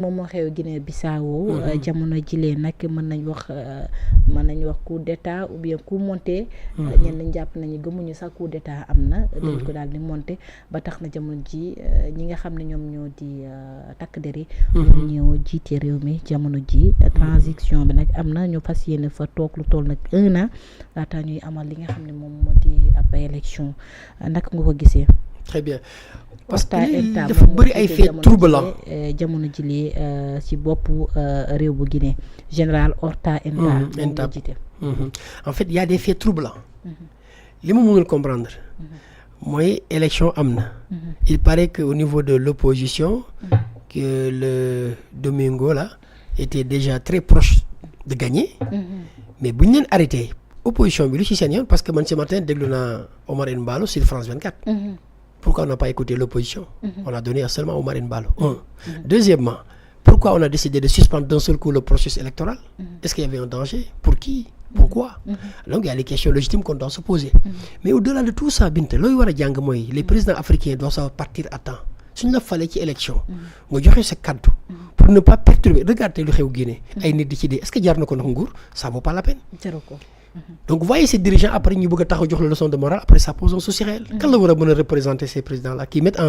moom moo xew Guinée Bissau jamono jilee nag mën nañ wax coup d'état ou bien coup monté ñenn ñi jàpp nañu gëmuñu sax coup d'état am na dañ ko daal di monté ba tax na jamono ji ñi nga xam ne ñoom ñoo di takk der yi ñoom ñoo jiite réew mi jamono ji transition bi nag am na ñu fas yéene fa toog lu toll nag 1 an laata ñuy amal li nga xam ne moom moo di ab élection naka nga ko gisee. Très bien parce que dafa bëri ay faits troublants jamono jili ci boppu réew bu Guinée général Horta Enta jiite. En fait il y a des faits troublants li ma mënul comprendre mooy élection am na il paraît que au niveau de l'opposition que le Domingo là était déjà très proche de gagner mais bu ñu leen arrêté opposition bi lu ci seen yoon parce que man ce matin déglu naa Omar Embalo sur France 24. Pourquoi on n'a pas écouté l'opposition? On a donné seulement Omar Embalo. Deuxièmement, pourquoi on a décidé de suspendre d'un seul coup le processus électoral? Est-ce qu'il y avait un danger? Pour qui? Pourquoi? Donc il y a les questions légitimes qu'on doit se poser. Mais au-delà de tout ça, Binte, looy war a jàng mooy les présidents africains doivent savoir partir à temps. Suñ la falee ci élection nga joxe sa kaddu pour ne pas perturber. Regardez lu xew Guinée ay nit di ci dee est-ce que jar na ko ndax nguur? Ça vaut pas la peine. Donc voyez ces dirigeants après ñu bëgg a taxaw jox la leçon de morale après ça pose un souci réel. Kan la war a mën a représenter ces présidents là qui mettent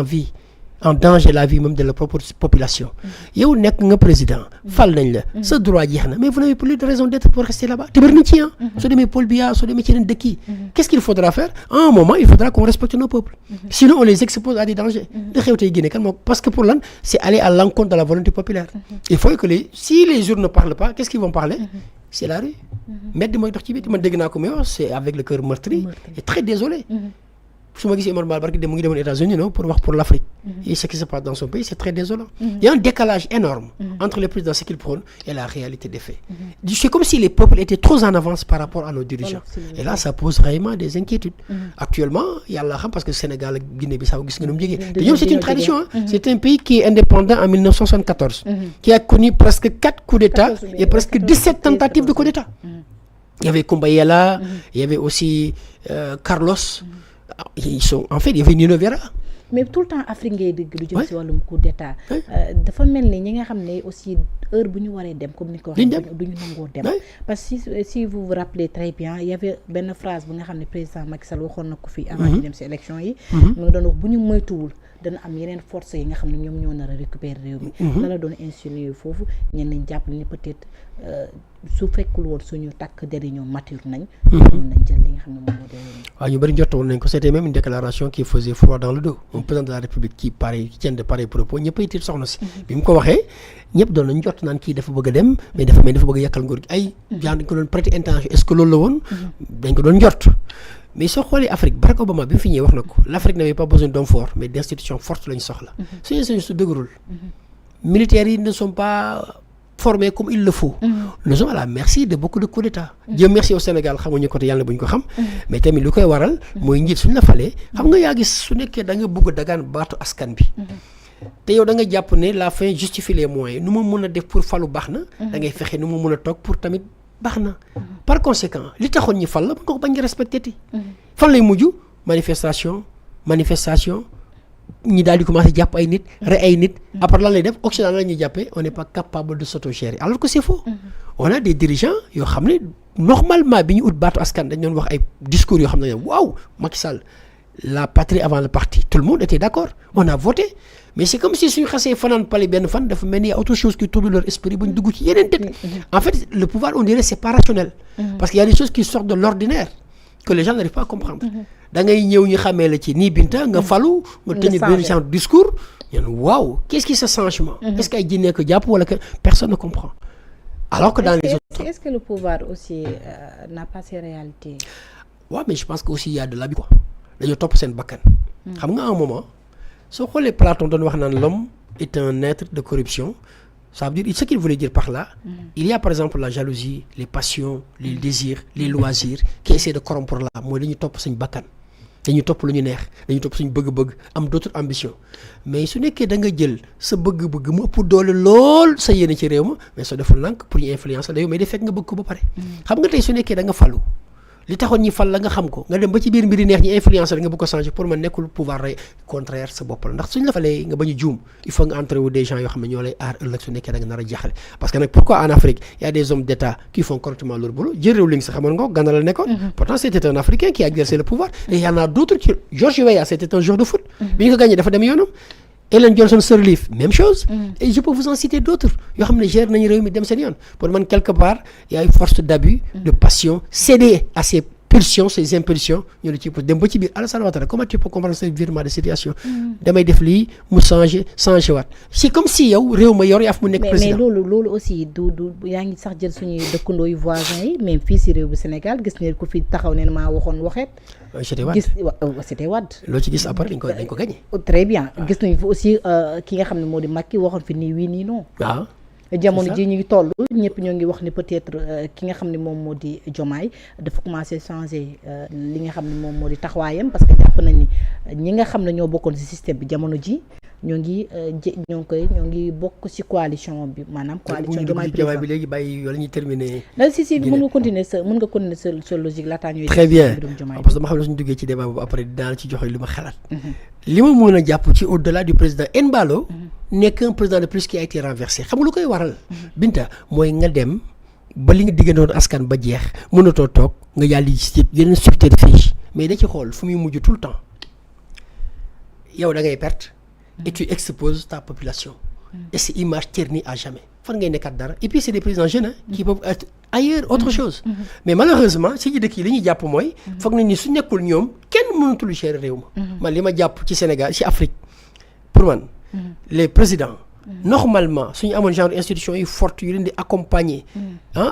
en danger la vie même de la propre population. yow nekk nga président fal nañ la sa droit jeex na mais vous n'avez plus de raison d'être pour rester là-bas te bëri na ci soo demee Paul Biya soo demee ci yeneen dëkk yi qu'est-ce qu'il faudra faire? À un moment il faudra qu'on respecte nos peuples sinon on les expose à des dangers. da xew tey Guinée kan moo parce que pour lan c'est aller à l'encontre de la volonté populaire. Il faut que si les urnes ne parlent pas qu'est-ce qu'ils vont parler? C'est la rue. Mbedd mooy dox ci biti man dégg naa ko mais c'est avec le cœur meurtri et très désolé. su ma gisee Omar Mal barki dem mu ngi demoon États-Unis pour wax pour l'Afrique et ce qui se passe dans son pays c'est très désolant. Il y a un décalage énorme entre les présidents ce qu'ils prônent et la réalité des faits. C'est comme si les peuples étaient trop en avance par rapport à nos dirigeants et là ça pose réellement des inquiétudes. Actuellement yàlla xam parce que Sénégal ak Guinée-Bissau gis nga nu mu jegee te ñoom c'est une tradition c'est un pays qui est indépendant en 1974 qui a connu presque 4 coups d'état et presque 17 tentatives de coup d'état. Il y avait Kumbayela, il y avait aussi Carlos. En fait il y avait Nino Vera. Mais tout le temps Afrique ngay dégg lu jëm ci wàllum coup d'état dafa mel ni ñi nga xam ne aussi heure bu ñu waree dem comme ni ko waxee duñu nangoo dem parce que si vous vous rappelez très bien il y avait benn phrase bu nga xam ne président Macky Sall waxoon na ko fii avant ñu dem ci élection yi mu ngi doon wax bu ñu moytuwul dana am yeneen force yi nga xam ne ñoom ñoo nar a récupérer réew mi la doon insinuer foofu ñenn nañ jàpp ni peut-être su fekkul woon suñu takk der yi ñoom mature nañ nañ jël li nga xam ne moom moo dee waaw ñu bëri njortoon nañ ko c'était même une déclaration qui faisait froid dans le dos un président de la République qui tient de pareils propos ñëpp a tiit soxna si bi mu ko waxee ñëpp doon nañ jot naan kii dafa bëgg a dem mais dafa bëgg a yàkkal nguur gi ay genre dañ ko doon prêter intention est-ce que loolu la woon dañ ko doon njort mais soo xoolee Afrique Barack Obama bi mu fi ñëwee wax na ko l'Afrique n'avait pas besoin d'hommes forts mais d'institutions fortes lañ soxla suñu institutions su dëgërul militaires yi ne sont pas formés comme il le faut nous sommes à la merci de beaucoup de coups d'état Dieu merci au Sénégal xamuñu côté yàlla bu ñu ko xam mais tamit lu koy waral mooy njiit suñu la falee xam nga yaa gis su nekkee da nga bëgg a dagaan baatu askan bi te yow da nga jàpp ne la fin justifie les moyens nu ma mën a def pour falu baax na da ngay fexe nu ma mën a toog pour tamit baax na par conséquent li taxoon ñi fal la ba nga ko bañ nga respecté ti fan lay mujj manifestation ñi daal di commencer jàpp ay nit rey ay nit après lan lay def Occident la ñuy jàppee on n'est pas capable de s'autogérer alors que c'est faux on a des dirigeants yoo xam ne normalement bi ñu ut baatu askan dañ doon wax ay discours yoo xam ne waaw Macky Sall la patrie avant le parti tout le monde était d'accord on a voté mais c'est comme si suñu xasee fanaan pale benn fan dafa mel ni autre chose qui tourne leur esprit ba ñu dugg ci yeneen tête en fait le pouvoir on dirait c'est pas rationnel parce qu'il y a des choses qui sortent de l'ordinaire que les gens n'arrivent pas à comprendre da ngay ñëw ñu xamee la ci nii Binta nga falu nga tenir benn genre discours ñun waaw qu'est-ce qui ce changement est-ce que ay jinne ko jàpp wala que personne ne comprend alors que dans les autres est-ce que le pouvoir aussi n'a pas ses réalités waaw mais je pense que aussi il y a de l'abus quoi dañoo topp seen bakkan xam nga à un moment soo xoolee Platon doon wax naan l'homme est un être de corruption ça veut dire ce qu'il voulait dire par là il y a par exemple la jalousie les passions les désirs les loisirs qui essaient de corrompre l'âme mooy dañuy topp suñ bakkan dañuy topp lu ñu neex dañuy topp suñ bëgg-bëgg am d'autres ambitions mais su nekkee da nga jël sa bëgg-bëgg mu ëpp doole lool sa yéene ci réew ma mais soo deful nank pour ñu influencer la yow mais day fekk nga bëgg ko ba pare xam nga tey su nekkee da nga falu li taxoon ñi fal la nga xam ko nga dem ba ci biir mbiri neex ñi influencer nga bëgg ko changer pour man nekkul pouvoir contraire sa bopp la ndax suñ la falee nga bañ a juum il faut nga entrer wu des gens yoo xam ne ñoo lay aar ëllëg su nekkee da nga nar a jaxale parce que nag pourquoi en Afrique il y a des hommes d'État qui font correctement leur boulot jël réew li nga sa xamoon nga ko Ghana la nekkoon pourtant c'était un Africain qui a exercé le pouvoir et il y en a d'autres qui George Weah c'était un joueur de foot bi ñu ko gagné dafa dem yoonam Ellen Johnson Sirleaf même chose et je peux vous en citer d'autres yoo xam ne gère nañu réew mi dem seen yoon pour man quelque part il y a une force d'abus de passion céder à ces pulsions ces impulsions ñu ne ci dem ba ci biir Alassane Ouattara comment tu peux comprendre ce virement de situation damay def lii mu changé waat c'est comme si yow réew ma yor yaa fa mu nekk président mais loolu aussi du yaa ngi sax jël suñuy dëkkandoo yu voisins yi même fii si réew bu Sénégal gis ne ku fi taxaw ne maa waxoon waxeet c'était Wade loo ci gis après dañ ko gagné très bien gis nañ fi aussi ki nga xam ne moo di Macky waxoon fi nii wii nii non waaw jamono ji ñu ngi toll ñëpp ñoo ngi wax ni peut-être ki nga xam ne moom moo di Diomaye dafa commencé changer li nga xam ne moom moo di taxawaayam parce que jàpp nañ ni ñi nga xam ne ñoo bokkoon ci système bi jamono ji ñoo ngi bokk ci coalition bi maanaam coalition Diomaye bi léegi bàyyi wala ñuy terminer si mën nga continuer sa logique laataa ñuy très bien parce que dama xam ne suñu duggee ci débat boobu après dinaa la ci joxe li ma xalaat li ma mën a jàpp ci au-delà du président Embalo nekk un président de plus qui a été renversé xam nga lu koy waral Binta mooy nga dem ba li nga diggandoon askan ba jeex mënatoo toog nga yàlla ci yeneen subterfuge mais da ci xool fu muy mujj tout le temps yow da ngay perte et tu exposes ta population et c'est image ternie à jamais fan ngay nekkat dara et puis c'est des présidents jeunes qui peuvent être ailleurs autre chose mais malheureusement si dëkk yi li ñuy jàpp mooy foog nañ ni su nekkul ñoom kenn mënatul gérer réew ma man li ma jàpp ci Sénégal ci Afrique pour man les présidents normalement suñu amoon genre institution yu forte yu leen di accompagner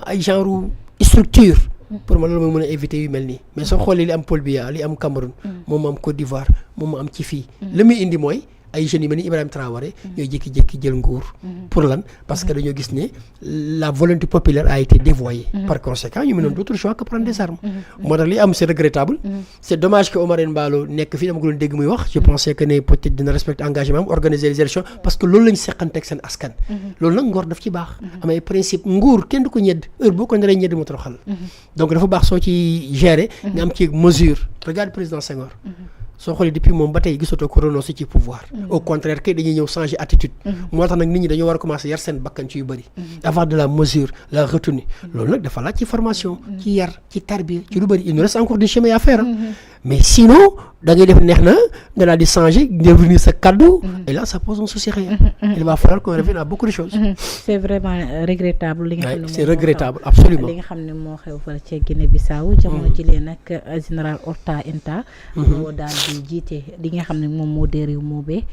ay genre structure pour man loolu mooy mën a éviter yu mel nii mais soo xoolee li am Paul Biya li am Cameroun moom am Côte d'Ivoire moom am ci fii li muy indi mooy ay jeunes yu mel ni Ibrahima Traoré ñooy jékki-jékki jël nguur pour lan parce que dañoo gis ne la volonté populaire a été dévoyée par conséquent ñu mënoon d'autres choix que prendre des armes moo tax li am c'est regrettable c'est dommage que Omar Mballo nekk fii dama ko doon dégg muy wax je pensais que ne peut-être dina respecter engagement am organiser les élections parce que loolu lañu seqanteeg seen askan loolu nag ngor daf ci baax am ay principe nguur kenn du ko ñedd heure boo ko naree ñedd mu toroxal donc dafa baax soo ci gérer nga am ci mesure regarde président Senghor soo xoolee depuis moom ba tey gisatoo ko renoncer ci pouvoir au contraire kay dañuy ñëw changer attitude moo tax nag nit ñi dañoo war a commencer yar seen bakkan ci yu bëri avoir de la mesure la retenue loolu nag dafa laaj ci formation ci yar ci tarbiya ci lu bëri il nous reste encore du chemin à faire mais sinon da ngay def neex na nga daal di changer devenir sa kaddu et là ça pose un souci réel il va falloir qu'on revienne à beaucoup de choses c'est vraiment regrettable li nga xam ne c'est regrettable absolument li nga xam ne moo xew fa ca Guinée-Bissau jamono jëlee nag général Horta Inta moo daal di jiite li nga xam ne moom moo dee réew moobee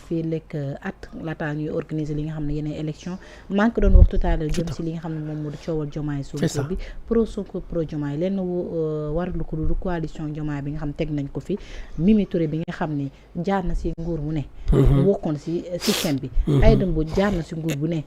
fii lekk at laataa ñuy organiser li nga xam ne yeneen élection maa ngi ko doon wax tout à l'heure jëm si li nga xam ne moom moo di coowal Diomaye Sonko bi pro Sonko pro Diomaye lenn warlu ko du coalition Diomaye bi nga xam teg nañ ko fi Mimi Touré bi nga xam ne jaar na si nguur mu ne wokkoon si système bi ay dem bu jaar na si nguur bu ne